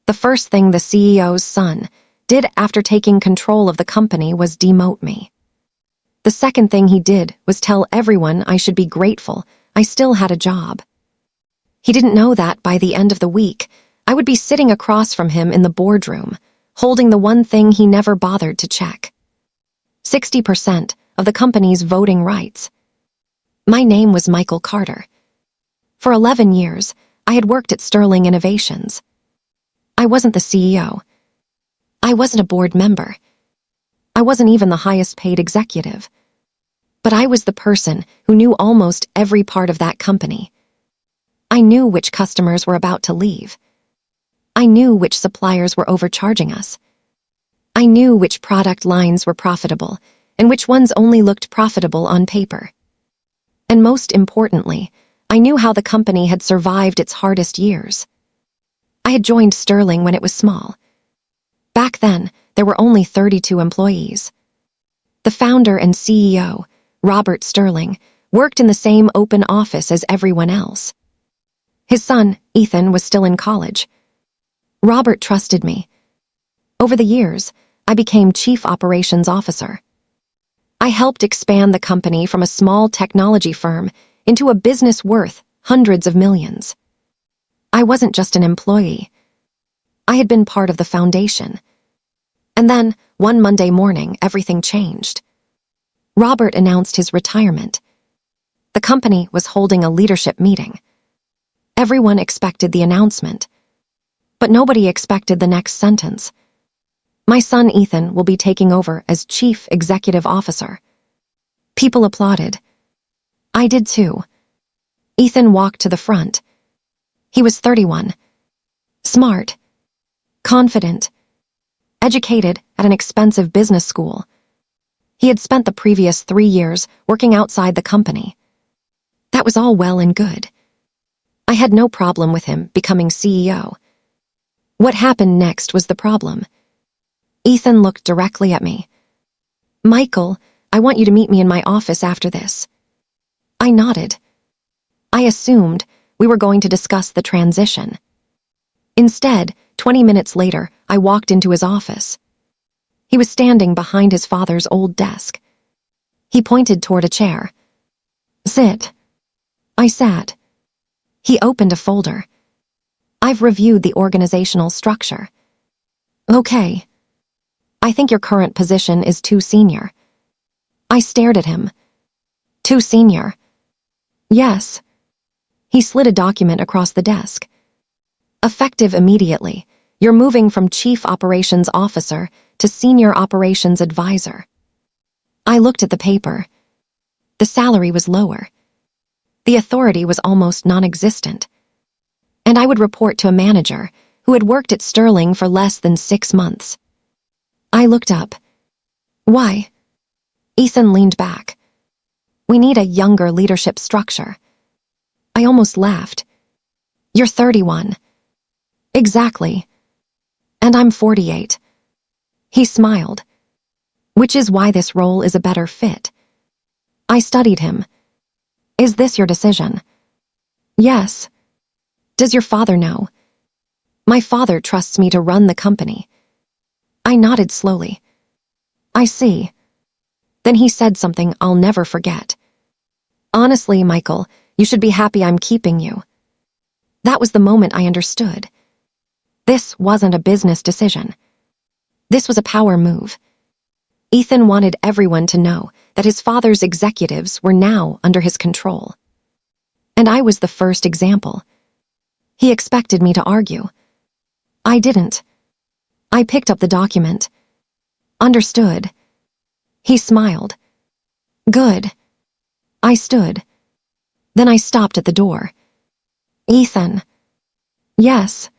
The first thing the CEO's son did after taking control of the company was demote me. The second thing he did was tell everyone I should be grateful I still had a job. He didn't know that by the end of the week, I would be sitting across from him in the boardroom, holding the one thing he never bothered to check. 60% of the company's voting rights. My name was Michael Carter. For 11 years, I had worked at Sterling Innovations. I wasn't the CEO. I wasn't a board member. I wasn't even the highest paid executive. But I was the person who knew almost every part of that company. I knew which customers were about to leave. I knew which suppliers were overcharging us. I knew which product lines were profitable and which ones only looked profitable on paper. And most importantly, I knew how the company had survived its hardest years. I had joined Sterling when it was small. Back then, there were only 32 employees. The founder and CEO, Robert Sterling, worked in the same open office as everyone else. His son, Ethan, was still in college. Robert trusted me. Over the years, I became Chief Operations Officer. I helped expand the company from a small technology firm into a business worth hundreds of millions. I wasn't just an employee. I had been part of the foundation. And then, one Monday morning, everything changed. Robert announced his retirement. The company was holding a leadership meeting. Everyone expected the announcement. But nobody expected the next sentence. My son Ethan will be taking over as Chief Executive Officer. People applauded. I did too. Ethan walked to the front. He was 31. Smart. Confident. Educated at an expensive business school. He had spent the previous 3 years working outside the company. That was all well and good. I had no problem with him becoming CEO. What happened next was the problem. Ethan looked directly at me. Michael, I want you to meet me in my office after this. I nodded. I assumed we were going to discuss the transition. Instead, 20 minutes later, I walked into his office. He was standing behind his father's old desk. He pointed toward a chair. Sit. I sat. He opened a folder. I've reviewed the organizational structure. Okay. I think your current position is too senior. I stared at him. Too senior? Yes. He slid a document across the desk. Effective immediately, you're moving from Chief Operations Officer to Senior Operations Advisor. I looked at the paper. The salary was lower. The authority was almost non-existent. And I would report to a manager who had worked at Sterling for less than 6 months. I looked up. Why? Ethan leaned back. We need a younger leadership structure. I almost laughed. You're 31. Exactly. And I'm 48. He smiled. Which is why this role is a better fit. I studied him. Is this your decision? Yes. Does your father know? My father trusts me to run the company. I nodded slowly. I see. Then he said something I'll never forget. Honestly, Michael, you should be happy I'm keeping you. That was the moment I understood. This wasn't a business decision. This was a power move. Ethan wanted everyone to know that his father's executives were now under his control. And I was the first example. He expected me to argue. I didn't. I picked up the document. Understood. He smiled. Good. I stood. Then I stopped at the door. Ethan. Yes.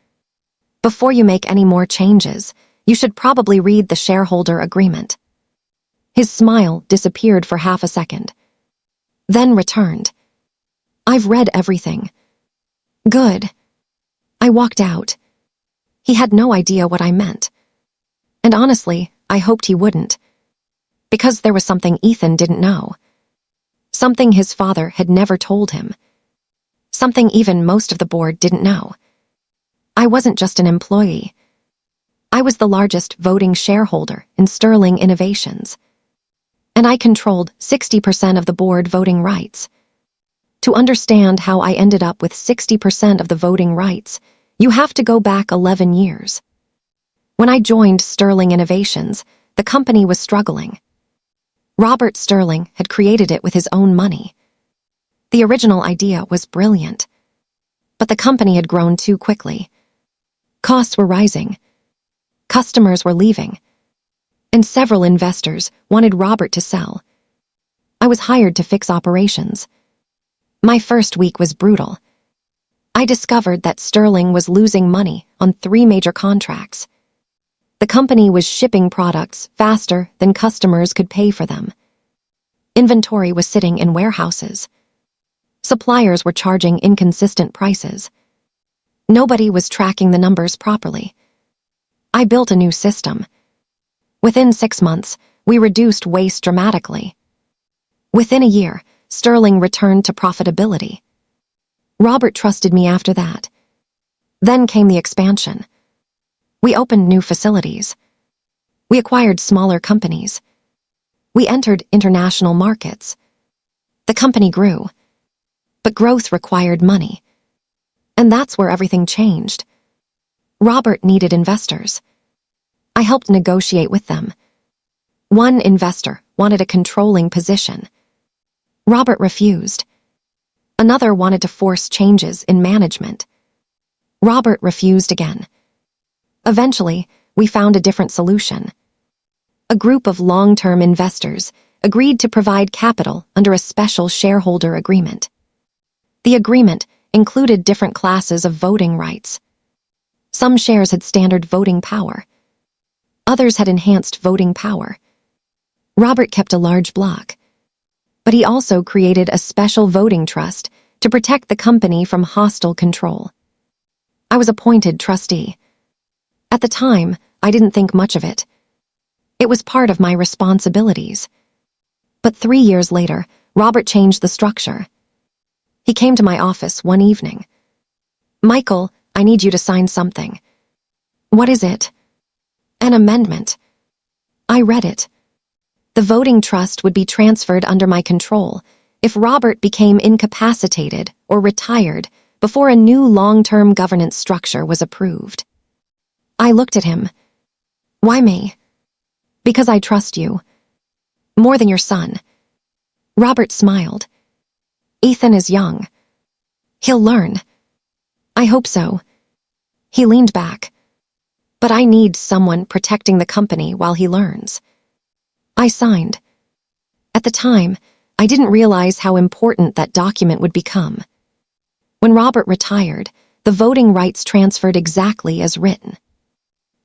Before you make any more changes, you should probably read the shareholder agreement. His smile disappeared for half a second. Then returned. I've read everything. Good. I walked out. He had no idea what I meant. And honestly, I hoped he wouldn't. Because there was something Ethan didn't know. Something his father had never told him. Something even most of the board didn't know. I wasn't just an employee. I was the largest voting shareholder in Sterling Innovations, and I controlled 60% of the board voting rights. To understand how I ended up with 60% of the voting rights, you have to go back 11 years. When I joined Sterling Innovations, the company was struggling. Robert Sterling had created it with his own money. The original idea was brilliant, but the company had grown too quickly. Costs were rising, customers were leaving, and several investors wanted Robert to sell. I was hired to fix operations. My first week was brutal. I discovered that Sterling was losing money on 3 major contracts. The company was shipping products faster than customers could pay for them. Inventory was sitting in warehouses. Suppliers were charging inconsistent prices. Nobody was tracking the numbers properly. I built a new system. Within 6 months, we reduced waste dramatically. Within a year, Sterling returned to profitability. Robert trusted me after that. Then came the expansion. We opened new facilities. We acquired smaller companies. We entered international markets. The company grew. But growth required money. And that's where everything changed. Robert needed investors. I helped negotiate with them. One investor wanted a controlling position. Robert refused. Another wanted to force changes in management. Robert refused again. Eventually, we found a different solution. A group of long-term investors agreed to provide capital under a special shareholder agreement. The agreement included different classes of voting rights. Some shares had standard voting power. Others had enhanced voting power. Robert kept a large block. But he also created a special voting trust to protect the company from hostile control. I was appointed trustee. At the time, I didn't think much of it. It was part of my responsibilities. But 3 years later, Robert changed the structure. He came to my office one evening. "Michael, I need you to sign something." "What is it?" "An amendment." I read it. The voting trust would be transferred under my control if Robert became incapacitated or retired before a new long-term governance structure was approved. I looked at him. "Why me?" "Because I trust you. More than your son." Robert smiled. "Ethan is young. He'll learn." "I hope so." He leaned back. "But I need someone protecting the company while he learns." I signed. At the time, I didn't realize how important that document would become. When Robert retired, the voting rights transferred exactly as written.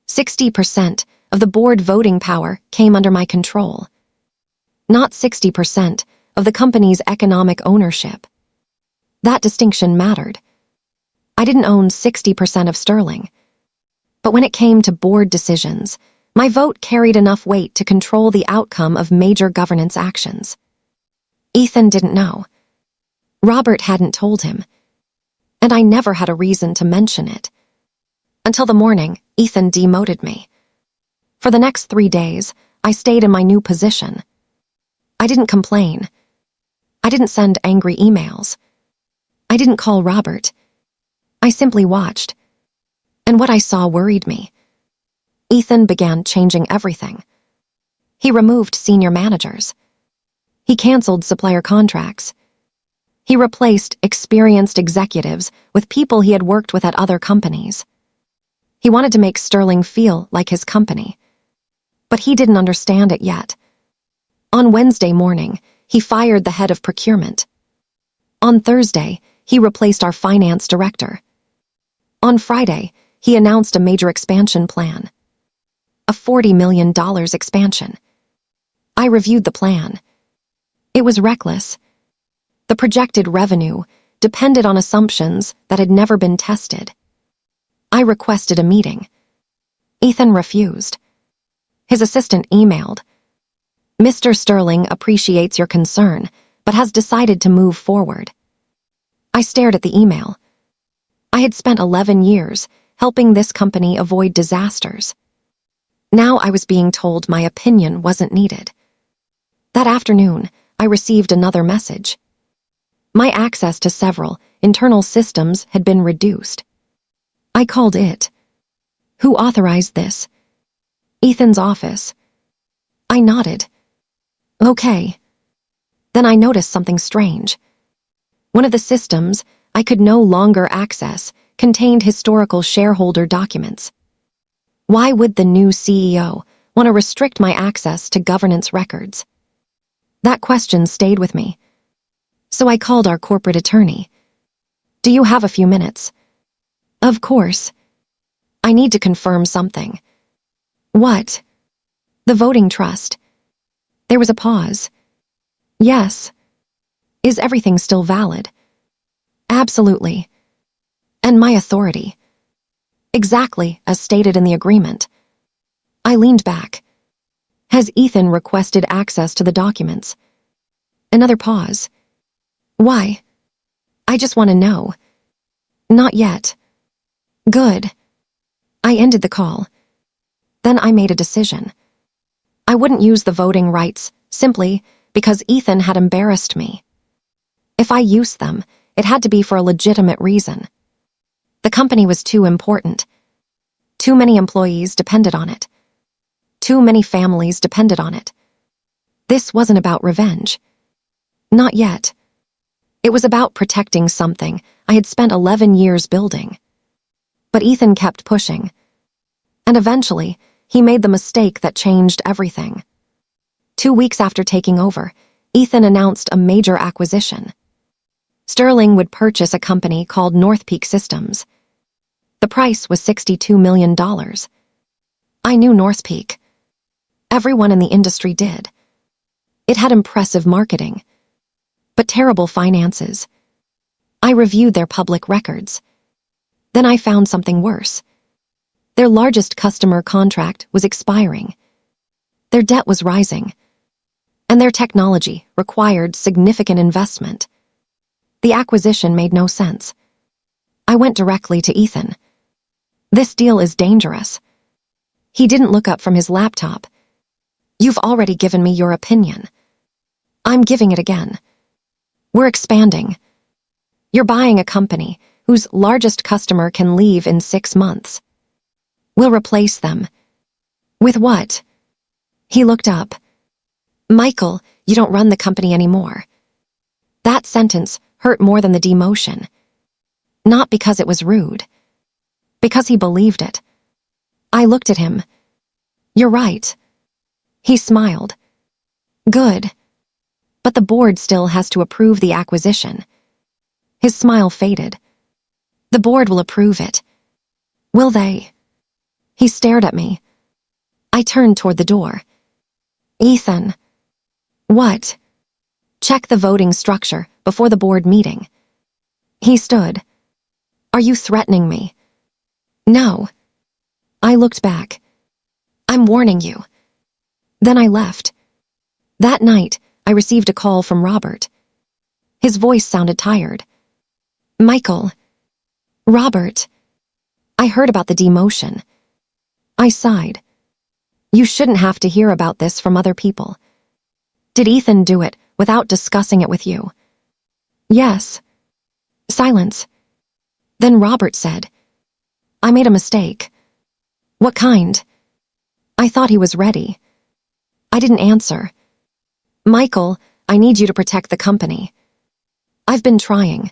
60% of the board voting power came under my control. Not 60% of the company's economic ownership. That distinction mattered. I didn't own 60% of Sterling. But when it came to board decisions, my vote carried enough weight to control the outcome of major governance actions. Ethan didn't know. Robert hadn't told him. And I never had a reason to mention it. Until the morning, Ethan demoted me. For the next 3 days, I stayed in my new position. I didn't complain. I didn't send angry emails. I didn't call Robert. I simply watched. And what I saw worried me. Ethan began changing everything. He removed senior managers. He canceled supplier contracts. He replaced experienced executives with people he had worked with at other companies. He wanted to make Sterling feel like his company. But he didn't understand it yet. On Wednesday morning, he fired the head of procurement. On Thursday, he replaced our finance director. On Friday, he announced a major expansion plan. A $40 million expansion. I reviewed the plan. It was reckless. The projected revenue depended on assumptions that had never been tested. I requested a meeting. Ethan refused. His assistant emailed. "Mr. Sterling appreciates your concern, but has decided to move forward." I stared at the email. I had spent 11 years helping this company avoid disasters. Now I was being told my opinion wasn't needed. That afternoon, I received another message. My access to several internal systems had been reduced. I called it. Who authorized this? Ethan's office. I nodded. Okay. Then I noticed something strange. One of the systems I could no longer access contained historical shareholder documents. Why would the new CEO want to restrict my access to governance records? That question stayed with me. So I called our corporate attorney. Do you have a few minutes? Of course. I need to confirm something. What? The voting trust. There was a pause. Yes. Is everything still valid? Absolutely. And my authority. Exactly as stated in the agreement. I leaned back. Has Ethan requested access to the documents? Another pause. Why? I just want to know. Not yet. Good. I ended the call. Then I made a decision. I wouldn't use the voting rights simply because Ethan had embarrassed me. If I used them, it had to be for a legitimate reason. The company was too important. Too many employees depended on it. Too many families depended on it. This wasn't about revenge. Not yet. It was about protecting something I had spent 11 years building. But Ethan kept pushing. And eventually, he made the mistake that changed everything. 2 weeks after taking over, Ethan announced a major acquisition. Sterling would purchase a company called North Peak Systems. The price was $62 million. I knew North Peak. Everyone in the industry did. It had impressive marketing, but terrible finances. I reviewed their public records. Then I found something worse. Their largest customer contract was expiring. Their debt was rising. And their technology required significant investment. The acquisition made no sense. I went directly to Ethan. This deal is dangerous. He didn't look up from his laptop. You've already given me your opinion. I'm giving it again. We're expanding. You're buying a company whose largest customer can leave in 6 months. We'll replace them. With what? He looked up. Michael, you don't run the company anymore. That sentence hurt more than the demotion. Not because it was rude. Because he believed it. I looked at him. You're right. He smiled. Good. But the board still has to approve the acquisition. His smile faded. The board will approve it. Will they? He stared at me. I turned toward the door. Ethan. What? Check the voting structure before the board meeting. He stood. Are you threatening me? No. I looked back. I'm warning you. Then I left. That night, I received a call from Robert. His voice sounded tired. Michael. Robert. I heard about the demotion. I sighed. You shouldn't have to hear about this from other people. Did Ethan do it without discussing it with you? Yes. Silence. Then Robert said, I made a mistake. What kind? I thought he was ready. I didn't answer. Michael, I need you to protect the company. I've been trying.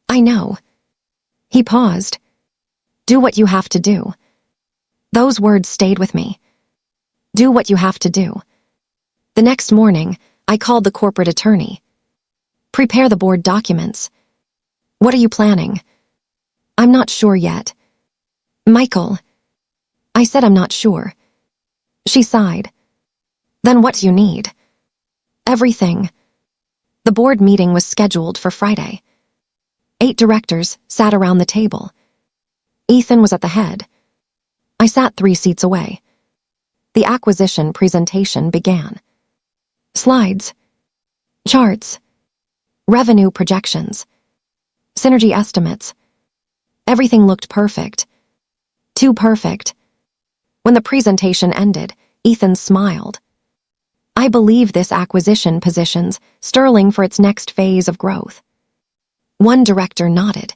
I know. He paused. Do what you have to do. Those words stayed with me. Do what you have to do. The next morning, I called the corporate attorney. Prepare the board documents. What are you planning? I'm not sure yet. Michael. I said I'm not sure. She sighed. Then what do you need? Everything. The board meeting was scheduled for Friday. 8 directors sat around the table. Ethan was at the head. I sat 3 seats away. The acquisition presentation began. Slides. Charts. Revenue projections. Synergy estimates. Everything looked perfect. Too perfect. When the presentation ended, Ethan smiled. I believe this acquisition positions Sterling for its next phase of growth. One director nodded.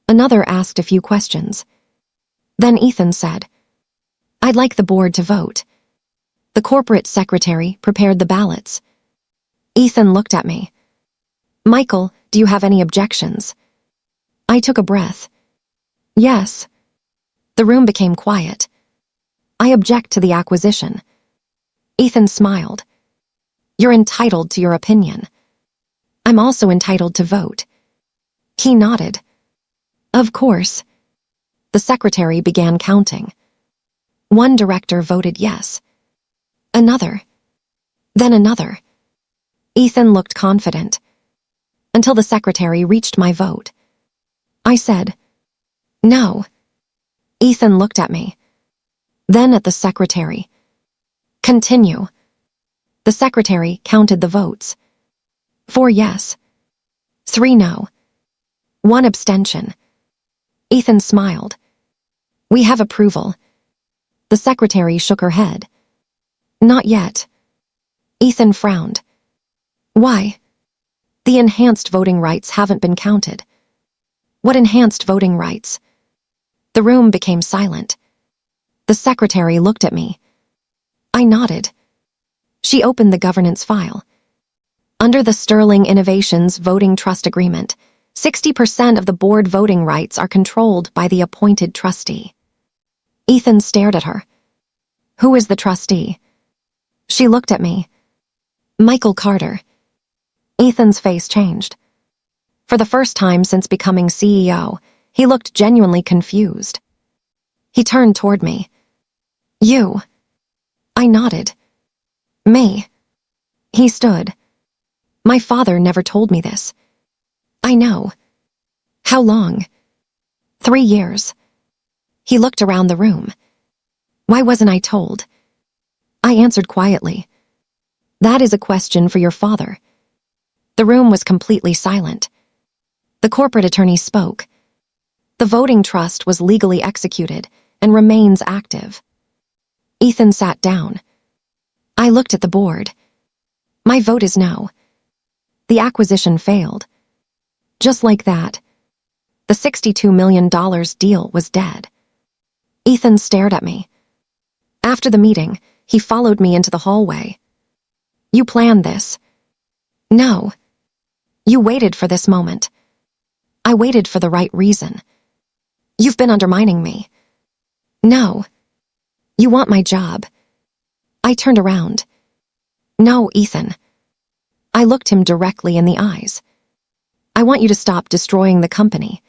Another asked a few questions. Then Ethan said, I'd like the board to vote. The corporate secretary prepared the ballots. Ethan looked at me. Michael, do you have any objections? I took a breath. Yes. The room became quiet. I object to the acquisition. Ethan smiled. You're entitled to your opinion. I'm also entitled to vote. He nodded. Of course. The secretary began counting. One director voted yes. Another. Then another. Ethan looked confident. Until the secretary reached my vote. I said, no. Ethan looked at me. Then at the secretary. Continue. The secretary counted the votes. 4 yes. 3 no. 1 abstention. Ethan smiled. We have approval. The secretary shook her head. Not yet. Ethan frowned. Why? The enhanced voting rights haven't been counted. What enhanced voting rights? The room became silent. The secretary looked at me. I nodded. She opened the governance file. Under the Sterling Innovations Voting Trust Agreement, 60% of the board voting rights are controlled by the appointed trustee. Ethan stared at her. Who is the trustee? She looked at me. Michael Carter. Ethan's face changed. For the first time since becoming CEO, he looked genuinely confused. He turned toward me. You. I nodded. Me. He stood. My father never told me this. I know. How long? 3 years. He looked around the room. Why wasn't I told? I answered quietly. That is a question for your father. The room was completely silent. The corporate attorney spoke. The voting trust was legally executed and remains active. Ethan sat down. I looked at the board. My vote is no. The acquisition failed. Just like that, the $62 million deal was dead. Ethan stared at me. After the meeting, he followed me into the hallway. You planned this. No. You waited for this moment. I waited for the right reason. You've been undermining me. No. You want my job. I turned around. No, Ethan. I looked him directly in the eyes. I want you to stop destroying the company.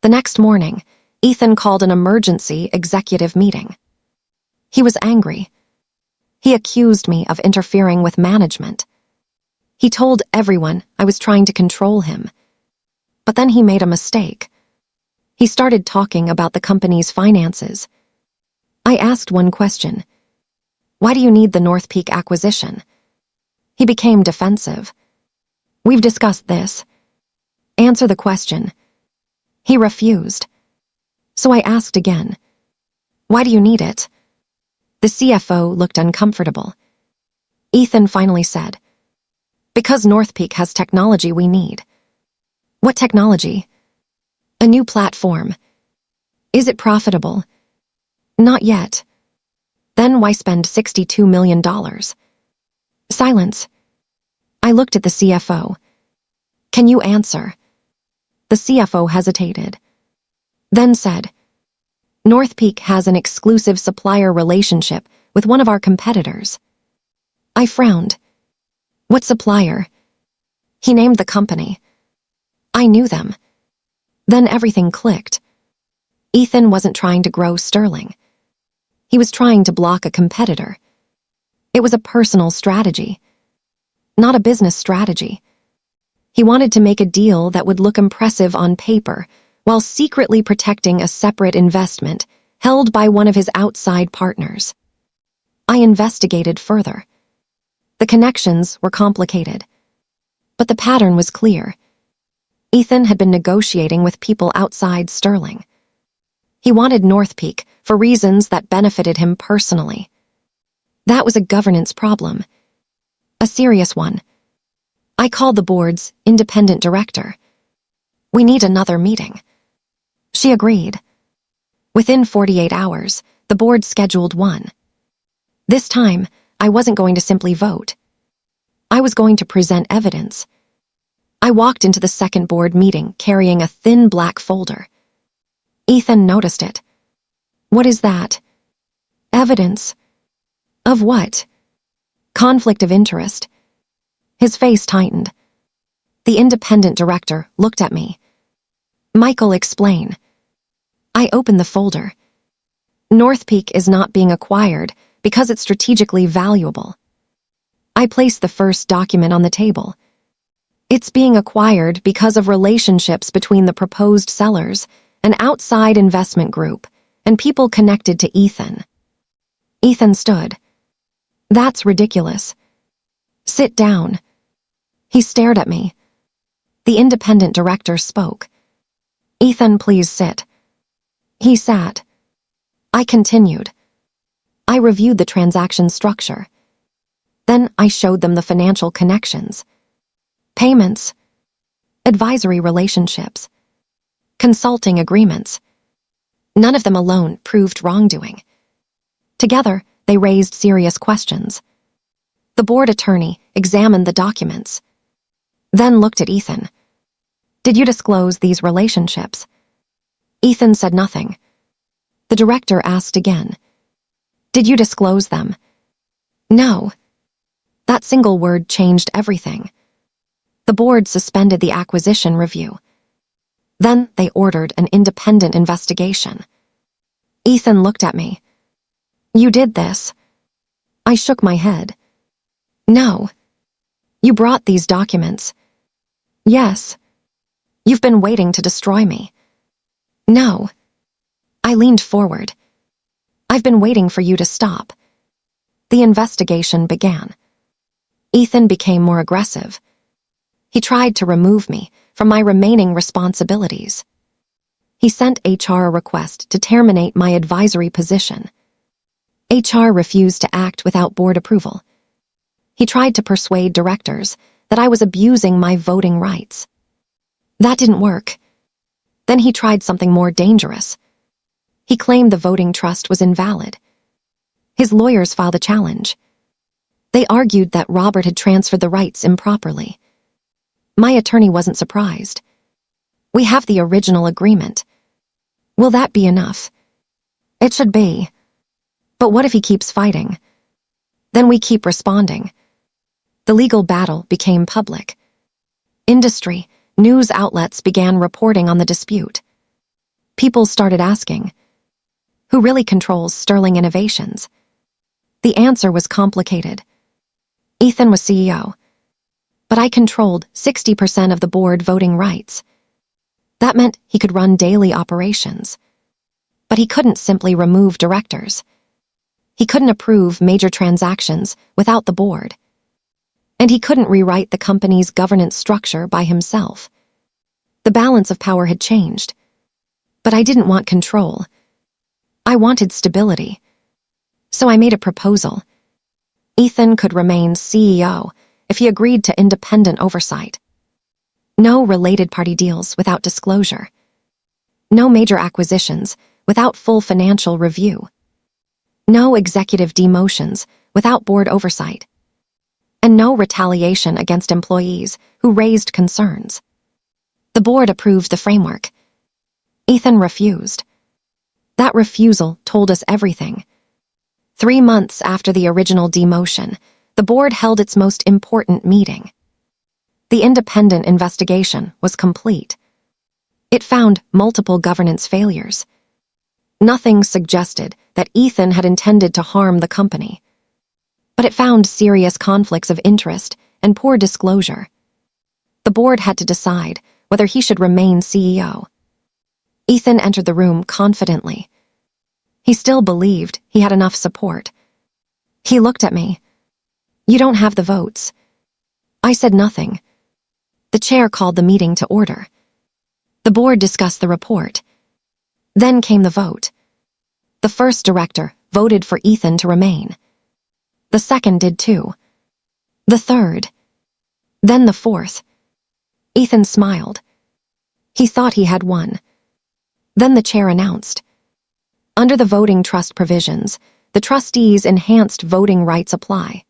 The next morning, Ethan called an emergency executive meeting. He was angry. He accused me of interfering with management. He told everyone I was trying to control him. But then he made a mistake. He started talking about the company's finances. I asked one question. Why do you need the North Peak acquisition? He became defensive. We've discussed this. Answer the question. He refused. So I asked again. Why do you need it? The CFO looked uncomfortable. Ethan finally said, because North Peak has technology we need. What technology? A new platform. Is it profitable? Not yet. Then why spend $62 million? Silence. I looked at the CFO. Can you answer? The CFO hesitated. Then said, North Peak has an exclusive supplier relationship with one of our competitors. I frowned. What supplier? He named the company. I knew them. Then everything clicked. Ethan wasn't trying to grow Sterling. He was trying to block a competitor. It was a personal strategy, not a business strategy. He wanted to make a deal that would look impressive on paper while secretly protecting a separate investment held by one of his outside partners. I investigated further. The connections were complicated, but the pattern was clear. Ethan had been negotiating with people outside Sterling. He wanted North Peak for reasons that benefited him personally. That was a governance problem, a serious one. I called the board's independent director. "We need another meeting." She agreed. Within 48 hours, the board scheduled one. This time, I wasn't going to simply vote. I was going to present evidence. I walked into the second board meeting carrying a thin black folder. Ethan noticed it. "What is that?" "Evidence." "Of what?" "Conflict of interest." His face tightened. The independent director looked at me. "Michael, explain." I opened the folder. "North Peak is not being acquired because it's strategically valuable." I placed the first document on the table. "It's being acquired because of relationships between the proposed sellers, an outside investment group, and people connected to Ethan." Ethan stood. "That's ridiculous." "Sit down." He stared at me. The independent director spoke. "Ethan, please sit." He sat. I continued. I reviewed the transaction structure. Then I showed them the financial connections. Payments. Advisory relationships. Consulting agreements. None of them alone proved wrongdoing. Together, they raised serious questions. The board attorney examined the documents, then looked at Ethan. "Did you disclose these relationships?" Ethan said nothing. The director asked again. "Did you disclose them?" "No." That single word changed everything. The board suspended the acquisition review. Then they ordered an independent investigation. Ethan looked at me. "You did this?" I shook my head. "No." "You brought these documents?" "Yes." "You've been waiting to destroy me." "No." I leaned forward. "I've been waiting for you to stop." The investigation began. Ethan became more aggressive. He tried to remove me from my remaining responsibilities. He sent HR a request to terminate my advisory position. HR refused to act without board approval. He tried to persuade directors that I was abusing my voting rights. That didn't work. Then he tried something more dangerous. He claimed the voting trust was invalid. His lawyers filed a challenge. They argued that Robert had transferred the rights improperly. My attorney wasn't surprised. "We have the original agreement. Will that be enough?" "It should be. But what if he keeps fighting?" "Then we keep responding." The legal battle became public. Industry, news outlets began reporting on the dispute. People started asking, who really controls Sterling Innovations? The answer was complicated. Ethan was CEO, but I controlled 60% of the board voting rights. That meant he could run daily operations. But he couldn't simply remove directors. He couldn't approve major transactions without the board. And he couldn't rewrite the company's governance structure by himself. The balance of power had changed. But I didn't want control. I wanted stability. So I made a proposal. Ethan could remain CEO if he agreed to independent oversight. No related party deals without disclosure. No major acquisitions without full financial review. No executive demotions without board oversight. And no retaliation against employees who raised concerns. The board approved the framework. Ethan refused. That refusal told us everything. 3 months after the original demotion, the board held its most important meeting. The independent investigation was complete. It found multiple governance failures. Nothing suggested that Ethan had intended to harm the company. But it found serious conflicts of interest and poor disclosure. The board had to decide whether he should remain CEO. Ethan entered the room confidently. He still believed he had enough support. He looked at me. "You don't have the votes." I said nothing. The chair called the meeting to order. The board discussed the report. Then came the vote. The first director voted for Ethan to remain. The second did too. The third. Then the fourth. Ethan smiled. He thought he had won. Then the chair announced. Under the voting trust provisions, the trustees' enhanced voting rights apply.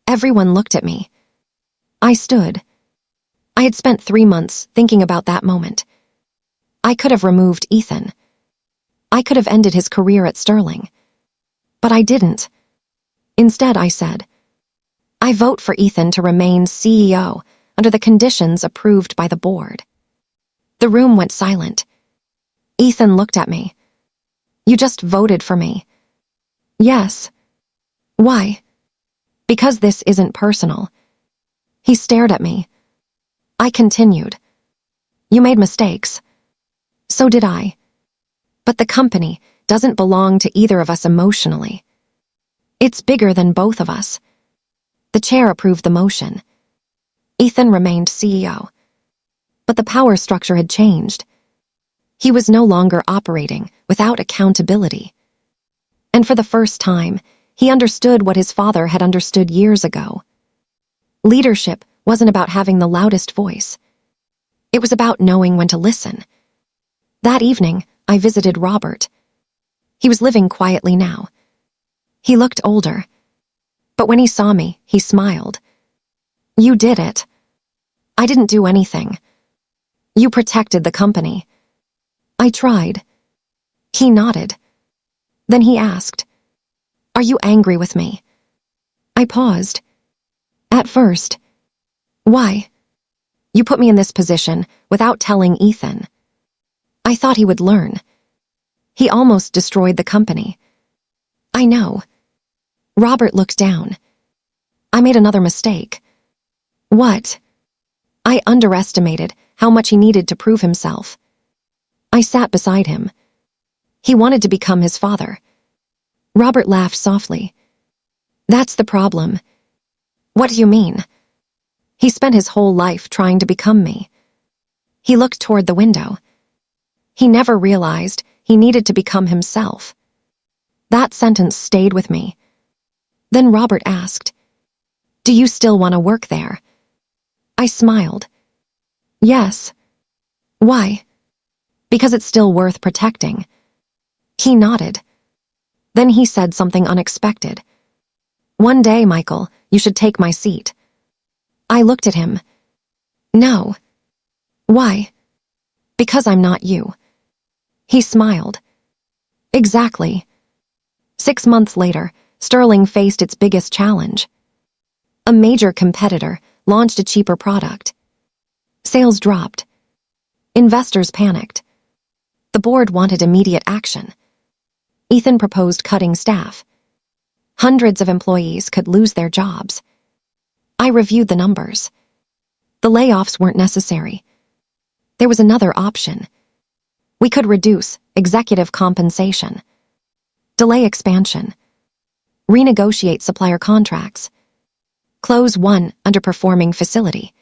Everyone looked at me. I stood. I had spent 3 months thinking about that moment. I could have removed Ethan. I could have ended his career at Sterling. But I didn't. Instead, I said, I vote for Ethan to remain CEO under the conditions approved by the board. The room went silent. Ethan looked at me. You just voted for me. Yes. Why? Because this isn't personal. He stared at me. I continued. You made mistakes. So did I. But the company doesn't belong to either of us emotionally. It's bigger than both of us. The chair approved the motion. Ethan remained CEO. But the power structure had changed. He was no longer operating without accountability. And for the first time, he understood what his father had understood years ago. Leadership wasn't about having the loudest voice. It was about knowing when to listen. That evening, I visited Robert. He was living quietly now. He looked older. But when he saw me, he smiled. You did it. I didn't do anything. You protected the company. I tried. He nodded. Then he asked, Are you angry with me? I paused. At first. Why? You put me in this position without telling Ethan. I thought he would learn. He almost destroyed the company. I know. Robert looked down. I made another mistake. What? I underestimated how much he needed to prove himself. I sat beside him. He wanted to become his father. Robert laughed softly. That's the problem. What do you mean? He spent his whole life trying to become me. He looked toward the window. He never realized he needed to become himself. That sentence stayed with me. Then Robert asked, Do you still want to work there? I smiled. Yes. Why? Because it's still worth protecting. He nodded. Then he said something unexpected. One day, Michael, you should take my seat. I looked at him. No. Why? Because I'm not you. He smiled. Exactly. 6 months later, Sterling faced its biggest challenge. A major competitor launched a cheaper product. Sales dropped. Investors panicked. The board wanted immediate action. Ethan proposed cutting staff. Hundreds of employees could lose their jobs. I reviewed the numbers. The layoffs weren't necessary. There was another option. We could reduce executive compensation, delay expansion, renegotiate supplier contracts, close one underperforming facility,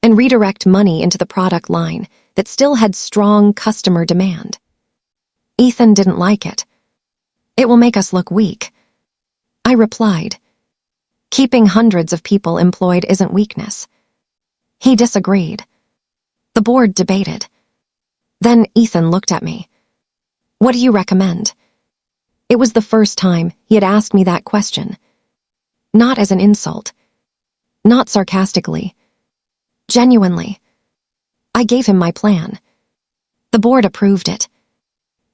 and redirect money into the product line that still had strong customer demand. Ethan didn't like it. It will make us look weak. I replied, Keeping hundreds of people employed isn't weakness. He disagreed. The board debated. Then Ethan looked at me. What do you recommend? It was the first time he had asked me that question. Not as an insult. Not sarcastically. Genuinely. I gave him my plan. The board approved it.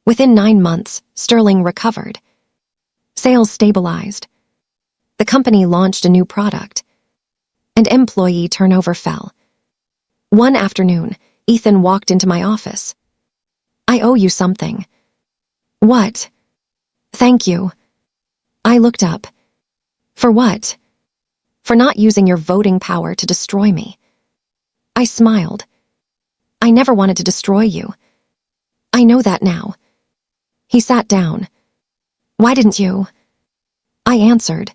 Within 9 months, Sterling recovered. Sales stabilized. The company launched a new product. And employee turnover fell. One afternoon, Ethan walked into my office. I owe you something. What? Thank you. I looked up. For what? For not using your voting power to destroy me. I smiled. I never wanted to destroy you. I know that now. He sat down. Why didn't you? I answered.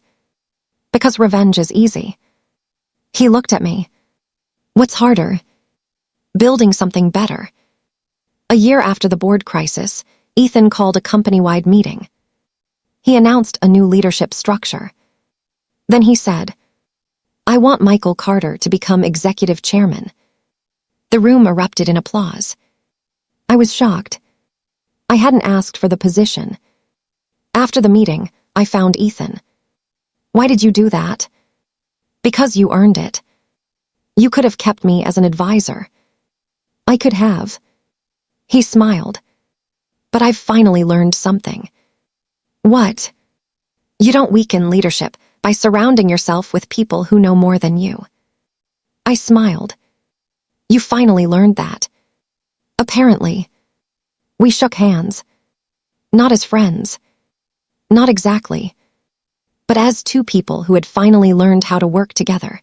Because revenge is easy. He looked at me. What's harder? Building something better. A year after the board crisis, Ethan called a company-wide meeting. He announced a new leadership structure. Then he said, "I want Michael Carter to become executive chairman." The room erupted in applause. I was shocked. I hadn't asked for the position. After the meeting, I found Ethan. "Why did you do that?" "Because you earned it. You could have kept me as an advisor." "I could have." He smiled. "But I've finally learned something." "What?" "You don't weaken leadership by surrounding yourself with people who know more than you." I smiled. "You finally learned that." "Apparently." We shook hands. Not as friends. Not exactly. But as two people who had finally learned how to work together.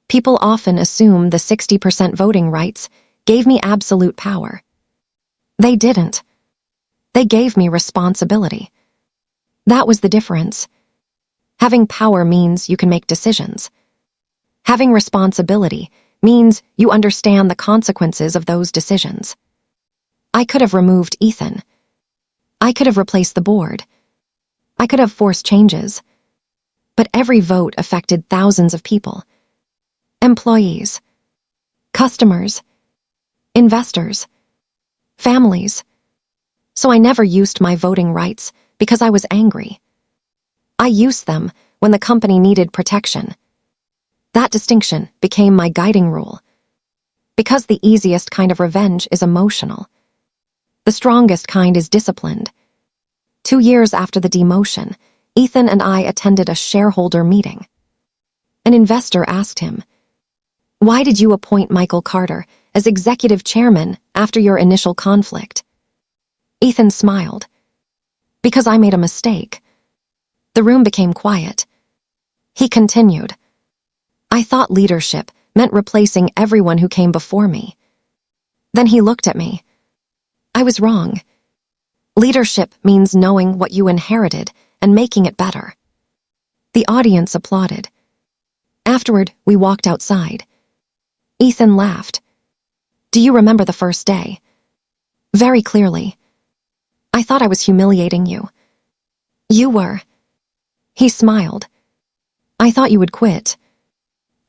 People often assume the 60% voting rights gave me absolute power. They didn't. They gave me responsibility. That was the difference. Having power means you can make decisions. Having responsibility means you understand the consequences of those decisions. I could have removed Ethan. I could have replaced the board. I could have forced changes. But every vote affected thousands of people. Employees. Customers. Investors. Families. So I never used my voting rights because I was angry. I used them when the company needed protection. That distinction became my guiding rule. Because the easiest kind of revenge is emotional. The strongest kind is disciplined. 2 years after the demotion, Ethan and I attended a shareholder meeting. An investor asked him, "Why did you appoint Michael Carter as executive chairman after your initial conflict?" Ethan smiled. "Because I made a mistake." The room became quiet. He continued, "I thought leadership meant replacing everyone who came before me." Then he looked at me. I was wrong. Leadership means knowing what you inherited and making it better. The audience applauded. Afterward, we walked outside. Ethan laughed. "Do you remember the first day?" "Very clearly." "I thought I was humiliating you." "You were." He smiled. "I thought you would quit."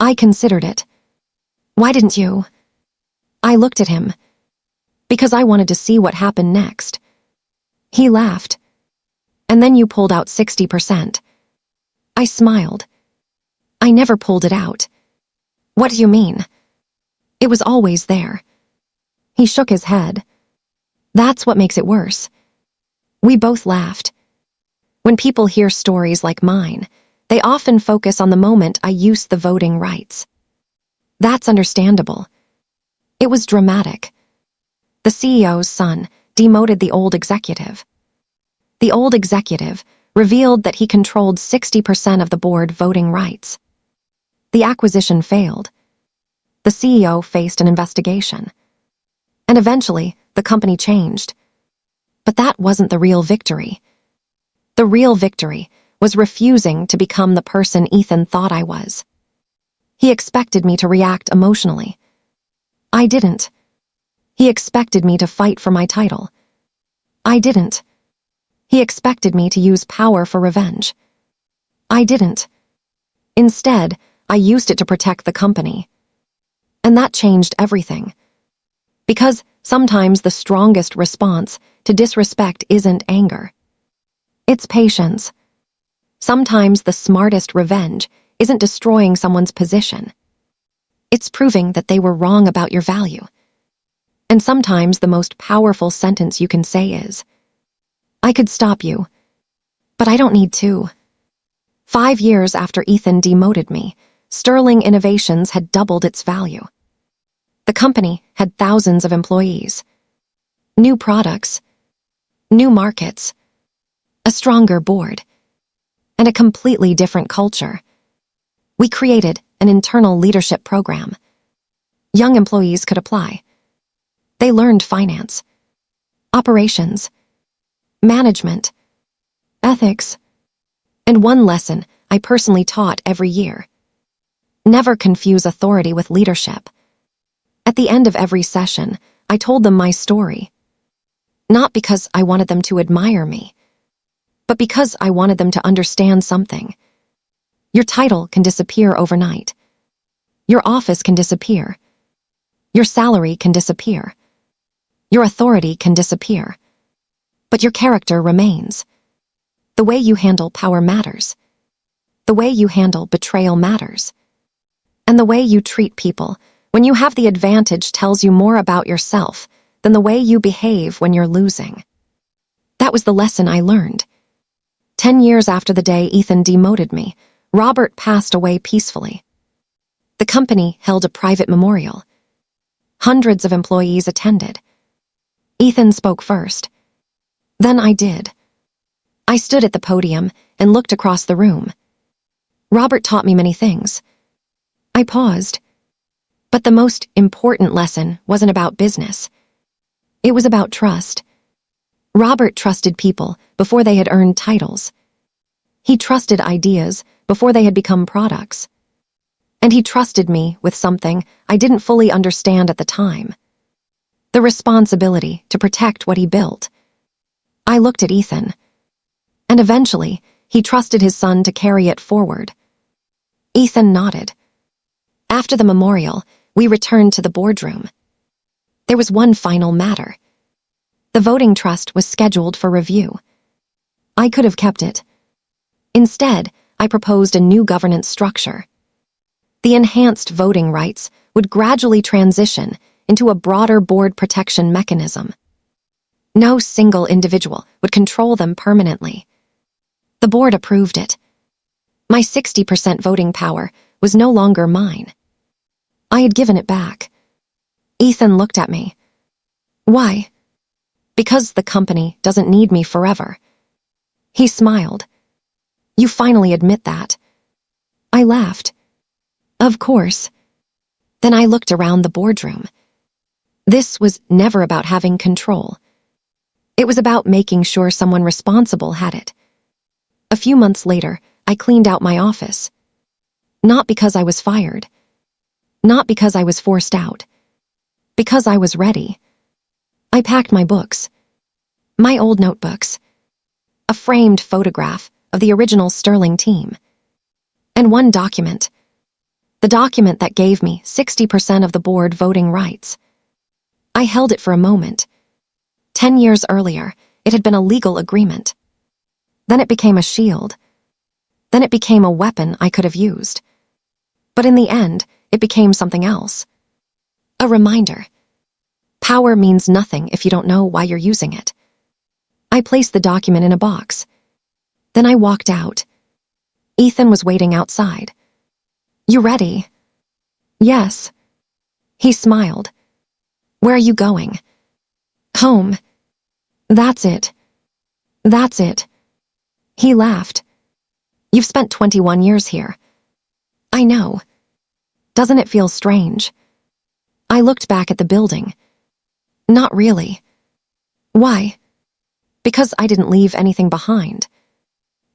"I considered it." "Why didn't you?" I looked at him. "Because I wanted to see what happened next." He laughed. "And then you pulled out 60%. I smiled. "I never pulled it out." "What do you mean?" "It was always there." He shook his head. "That's what makes it worse." We both laughed. When people hear stories like mine, they often focus on the moment I used the voting rights. That's understandable. It was dramatic. The CEO's son demoted the old executive. The old executive revealed that he controlled 60% of the board voting rights. The acquisition failed. The CEO faced an investigation. And eventually, the company changed. But that wasn't the real victory. The real victory was refusing to become the person Ethan thought I was. He expected me to react emotionally. I didn't. He expected me to fight for my title. I didn't. He expected me to use power for revenge. I didn't. Instead, I used it to protect the company. And that changed everything. Because sometimes the strongest response to disrespect isn't anger. It's patience. Sometimes the smartest revenge isn't destroying someone's position. It's proving that they were wrong about your value. And sometimes the most powerful sentence you can say is, "I could stop you, but I don't need to." 5 years after Ethan demoted me, Sterling Innovations had doubled its value. The company had thousands of employees, new products, new markets, a stronger board, and a completely different culture. We created an internal leadership program. Young employees could apply. They learned finance, operations, management, ethics, and one lesson I personally taught every year: never confuse authority with leadership. At the end of every session, I told them my story. Not because I wanted them to admire me, but because I wanted them to understand something. Your title can disappear overnight. Your office can disappear. Your salary can disappear. Your authority can disappear. But your character remains. The way you handle power matters. The way you handle betrayal matters. And the way you treat people when you have the advantage tells you more about yourself than the way you behave when you're losing. That was the lesson I learned. 10 years after the day Ethan demoted me, Robert passed away peacefully. The company held a private memorial. Hundreds of employees attended. Ethan spoke first. Then I did. I stood at the podium and looked across the room. Robert taught me many things. I paused. But the most important lesson wasn't about business. It was about trust. Robert trusted people before they had earned titles. He trusted ideas before they had become products. And he trusted me with something I didn't fully understand at the time. The responsibility to protect what he built. I looked at Ethan. And eventually, he trusted his son to carry it forward. Ethan nodded. After the memorial, we returned to the boardroom. There was one final matter. The voting trust was scheduled for review. I could have kept it. Instead, I proposed a new governance structure. The enhanced voting rights would gradually transition into a broader board protection mechanism. No single individual would control them permanently. The board approved it. My 60% voting power was no longer mine. I had given it back. Ethan looked at me. Why? Because the company doesn't need me forever. He smiled. You finally admit that. I laughed. Of course. Then I looked around the boardroom. This was never about having control. It was about making sure someone responsible had it. A few months later, I cleaned out my office. Not because I was fired. Not because I was forced out. Because I was ready. I packed my books. My old notebooks. A framed photograph of the original Sterling team. And one document. The document that gave me 60% of the board voting rights. I held it for a moment. 10 years earlier, it had been a legal agreement. Then it became a shield. Then it became a weapon I could have used. But in the end, it became something else. A reminder. Power means nothing if you don't know why you're using it. I placed the document in a box. Then I walked out. Ethan was waiting outside. You ready? Yes. He smiled. Where are you going? Home. That's it. That's it. He laughed. You've spent 21 years here. I know. Doesn't it feel strange? I looked back at the building. Not really. Why? Because I didn't leave anything behind.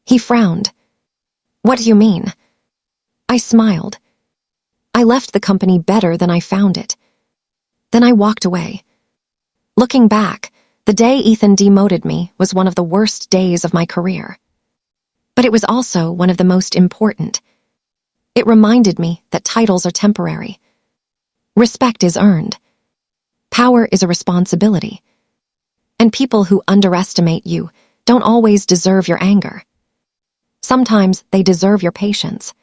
He frowned. What do you mean? I smiled. I left the company better than I found it. Then I walked away. Looking back, the day Ethan demoted me was one of the worst days of my career. But it was also one of the most important. It reminded me that titles are temporary. Respect is earned. Power is a responsibility. And people who underestimate you don't always deserve your anger. Sometimes they deserve your patience.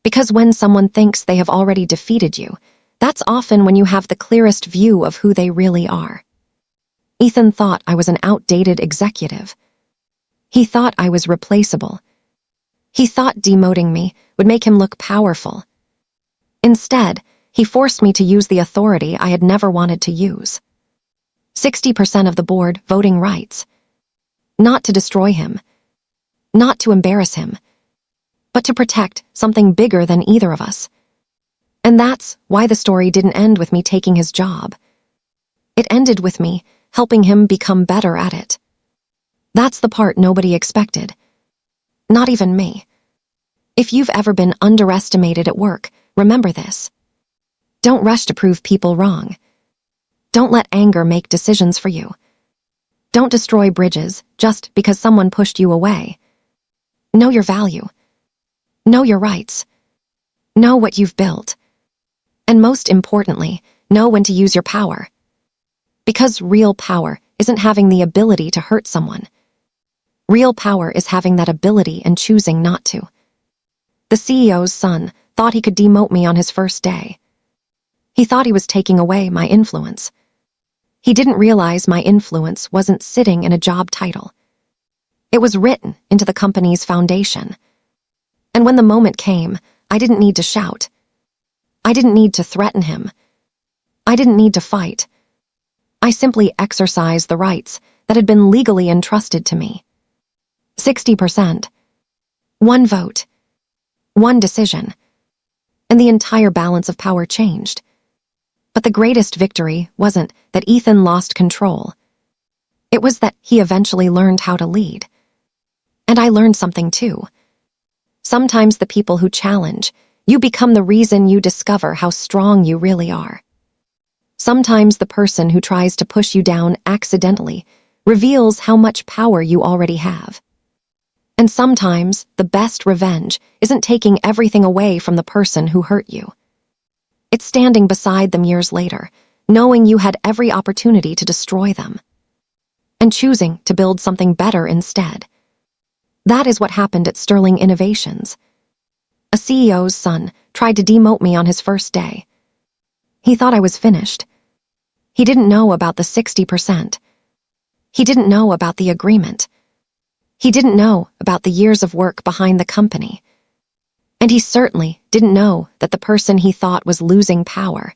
Because when someone thinks they have already defeated you, that's often when you have the clearest view of who they really are. Ethan thought I was an outdated executive. He thought I was replaceable. He thought demoting me would make him look powerful. Instead, he forced me to use the authority I had never wanted to use. 60% of the board voting rights. Not to destroy him. Not to embarrass him. But to protect something bigger than either of us. And that's why the story didn't end with me taking his job. It ended with me helping him become better at it. That's the part nobody expected. Not even me. If you've ever been underestimated at work, remember this. Don't rush to prove people wrong. Don't let anger make decisions for you. Don't destroy bridges just because someone pushed you away. Know your value. Know your rights. Know what you've built. And most importantly, know when to use your power. Because real power isn't having the ability to hurt someone. Real power is having that ability and choosing not to. The CEO's son thought he could demote me on his first day. He thought he was taking away my influence. He didn't realize my influence wasn't sitting in a job title. It was written into the company's foundation. And when the moment came, I didn't need to shout. I didn't need to threaten him. I didn't need to fight. I simply exercised the rights that had been legally entrusted to me. 60%. One vote. One decision. And the entire balance of power changed. But the greatest victory wasn't that Ethan lost control. It was that he eventually learned how to lead. And I learned something too. Sometimes the people who challenge you become the reason you discover how strong you really are. Sometimes the person who tries to push you down accidentally reveals how much power you already have. And sometimes the best revenge isn't taking everything away from the person who hurt you. It's standing beside them years later, knowing you had every opportunity to destroy them, and choosing to build something better instead. That is what happened at Sterling Innovations. A CEO's son tried to demote me on his first day. He thought I was finished. He didn't know about the 60%. He didn't know about the agreement. He didn't know about the years of work behind the company. And he certainly didn't know that the person he thought was losing power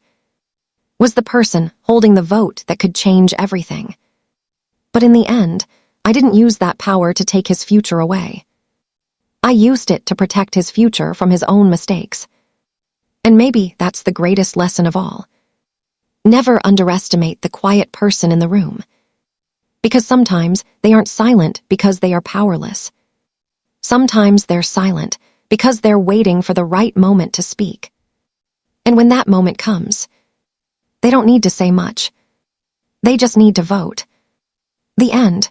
was the person holding the vote that could change everything. But in the end, I didn't use that power to take his future away. I used it to protect his future from his own mistakes. And maybe that's the greatest lesson of all. Never underestimate the quiet person in the room. Because sometimes they aren't silent because they are powerless. Sometimes they're silent because they're waiting for the right moment to speak. And when that moment comes, they don't need to say much. They just need to vote. The end.